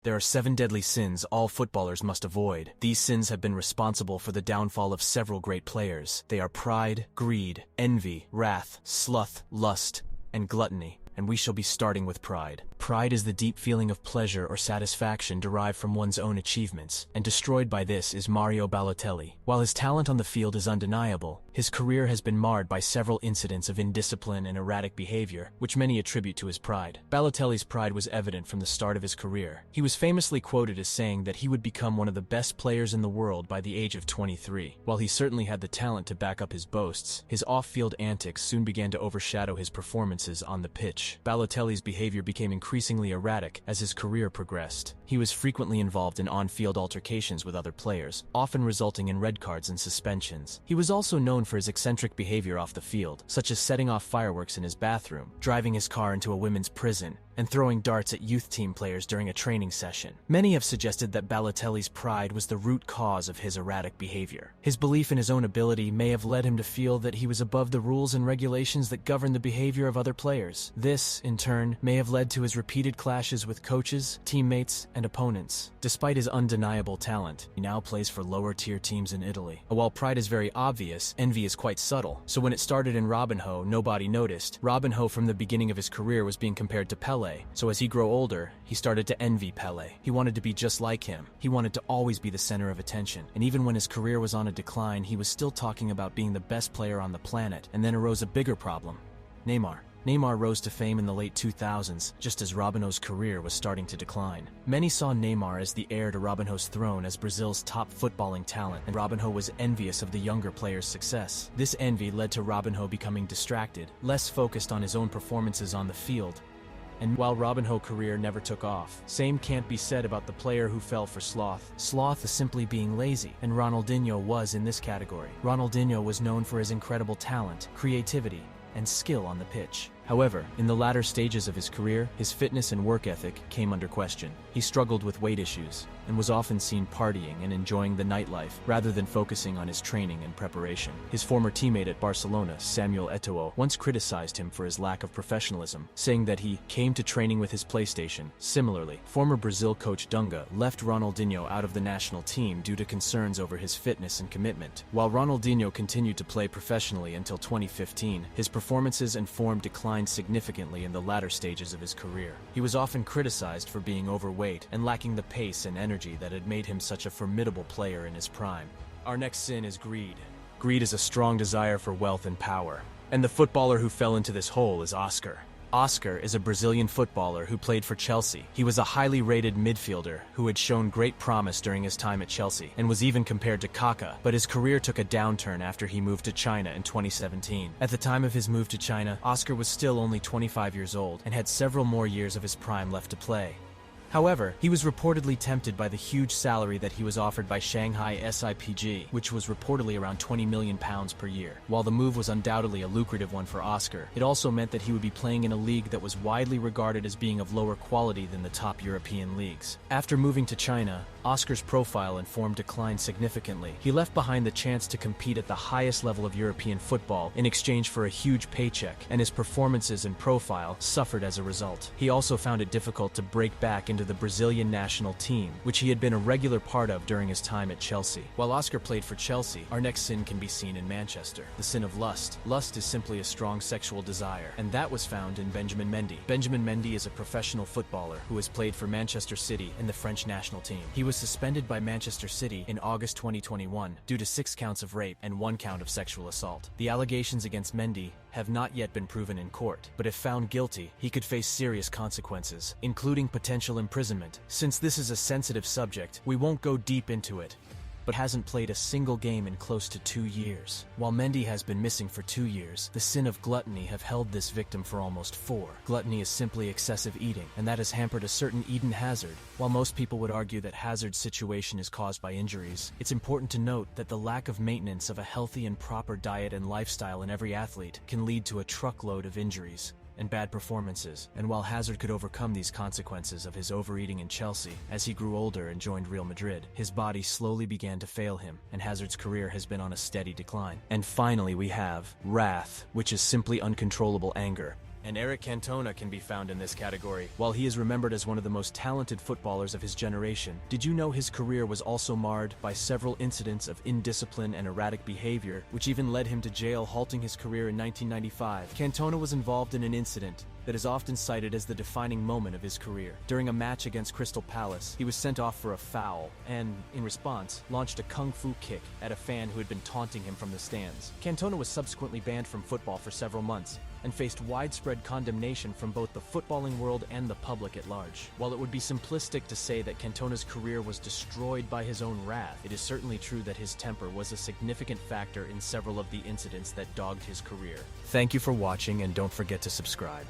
There are 7 deadly sins all footballers must avoid. These sins have been responsible for the downfall of several great players. They are pride, greed, envy, wrath, sloth, lust, and gluttony. And we shall be starting with pride. Pride is the deep feeling of pleasure or satisfaction derived from one's own achievements, and destroyed by this is Mario Balotelli. While his talent on the field is undeniable, his career has been marred by several incidents of indiscipline and erratic behavior, which many attribute to his pride. Balotelli's pride was evident from the start of his career. He was famously quoted as saying that he would become one of the best players in the world by the age of 23. While he certainly had the talent to back up his boasts, his off-field antics soon began to overshadow his performances on the pitch. Balotelli's behavior became increasingly erratic as his career progressed. He was frequently involved in on-field altercations with other players, often resulting in red cards and suspensions. He was also known for his eccentric behavior off the field, such as setting off fireworks in his bathroom, driving his car into a women's prison, and throwing darts at youth team players during a training session. Many have suggested that Balotelli's pride was the root cause of his erratic behavior. His belief in his own ability may have led him to feel that he was above the rules and regulations that govern the behavior of other players. This, in turn, may have led to his repeated clashes with coaches, teammates, and opponents. Despite his undeniable talent, he now plays for lower-tier teams in Italy. While pride is very obvious, envy is quite subtle. So when it started in Robinho, nobody noticed. Robinho from the beginning of his career was being compared to Pelé. So as he grew older, he started to envy Pelé. He wanted to be just like him. He wanted to always be the center of attention. And even when his career was on a decline, he was still talking about being the best player on the planet. And then arose a bigger problem: Neymar. Neymar rose to fame in the late 2000s, just as Robinho's career was starting to decline. Many saw Neymar as the heir to Robinho's throne as Brazil's top footballing talent, and Robinho was envious of the younger player's success. This envy led to Robinho becoming distracted, less focused on his own performances on the field. And while Robinho's career never took off, same can't be said about the player who fell for Sloth. Sloth is simply being lazy, and Ronaldinho was in this category. Ronaldinho was known for his incredible talent, creativity, and skill on the pitch. However, in the latter stages of his career, his fitness and work ethic came under question. He struggled with weight issues, and was often seen partying and enjoying the nightlife, rather than focusing on his training and preparation. His former teammate at Barcelona, Samuel Eto'o, once criticized him for his lack of professionalism, saying that he came to training with his PlayStation. Similarly, former Brazil coach Dunga left Ronaldinho out of the national team due to concerns over his fitness and commitment. While Ronaldinho continued to play professionally until 2015, his performances and form declined significantly in the latter stages of his career. He was often criticized for being overweight and lacking the pace and energy that had made him such a formidable player in his prime. Our next sin is greed. Greed is a strong desire for wealth and power. And the footballer who fell into this hole is Oscar. Oscar is a Brazilian footballer who played for Chelsea. He was a highly rated midfielder who had shown great promise during his time at Chelsea and was even compared to Kaká, but his career took a downturn after he moved to China in 2017. At the time of his move to China, Oscar was still only 25 years old and had several more years of his prime left to play. However, he was reportedly tempted by the huge salary that he was offered by Shanghai SIPG, which was reportedly around £20 million per year. While the move was undoubtedly a lucrative one for Oscar, it also meant that he would be playing in a league that was widely regarded as being of lower quality than the top European leagues. After moving to China, Oscar's profile and form declined significantly. He left behind the chance to compete at the highest level of European football in exchange for a huge paycheck, and his performances and profile suffered as a result. He also found it difficult to break back into the Brazilian national team, which he had been a regular part of during his time at Chelsea. While Oscar played for Chelsea, our next sin can be seen in Manchester: the sin of lust. Lust is simply a strong sexual desire, and that was found in Benjamin Mendy. Benjamin Mendy is a professional footballer who has played for Manchester City and the French national team. He was suspended by Manchester City in August 2021 due to 6 counts of rape and 1 count of sexual assault. The allegations against Mendy have not yet been proven in court, but if found guilty, he could face serious consequences, including potential imprisonment. Since this is a sensitive subject, we won't go deep into it, but hasn't played a single game in close to 2 years. While Mendy has been missing for 2 years, the sin of gluttony have held this victim for almost 4. Gluttony is simply excessive eating, and that has hampered a certain Eden Hazard. While most people would argue that Hazard's situation is caused by injuries, it's important to note that the lack of maintenance of a healthy and proper diet and lifestyle in every athlete can lead to a truckload of injuries and bad performances. And while Hazard could overcome these consequences of his overeating in Chelsea, as he grew older and joined Real Madrid, his body slowly began to fail him, and Hazard's career has been on a steady decline. And finally we have wrath, which is simply uncontrollable anger. And Eric Cantona can be found in this category. While he is remembered as one of the most talented footballers of his generation, did you know his career was also marred by several incidents of indiscipline and erratic behavior, which even led him to jail, halting his career in 1995? Cantona was involved in an incident that is often cited as the defining moment of his career. During a match against Crystal Palace, he was sent off for a foul and, in response, launched a kung fu kick at a fan who had been taunting him from the stands. Cantona was subsequently banned from football for several months and faced widespread condemnation from both the footballing world and the public at large. While it would be simplistic to say that Cantona's career was destroyed by his own wrath, it is certainly true that his temper was a significant factor in several of the incidents that dogged his career. Thank you for watching, and don't forget to subscribe.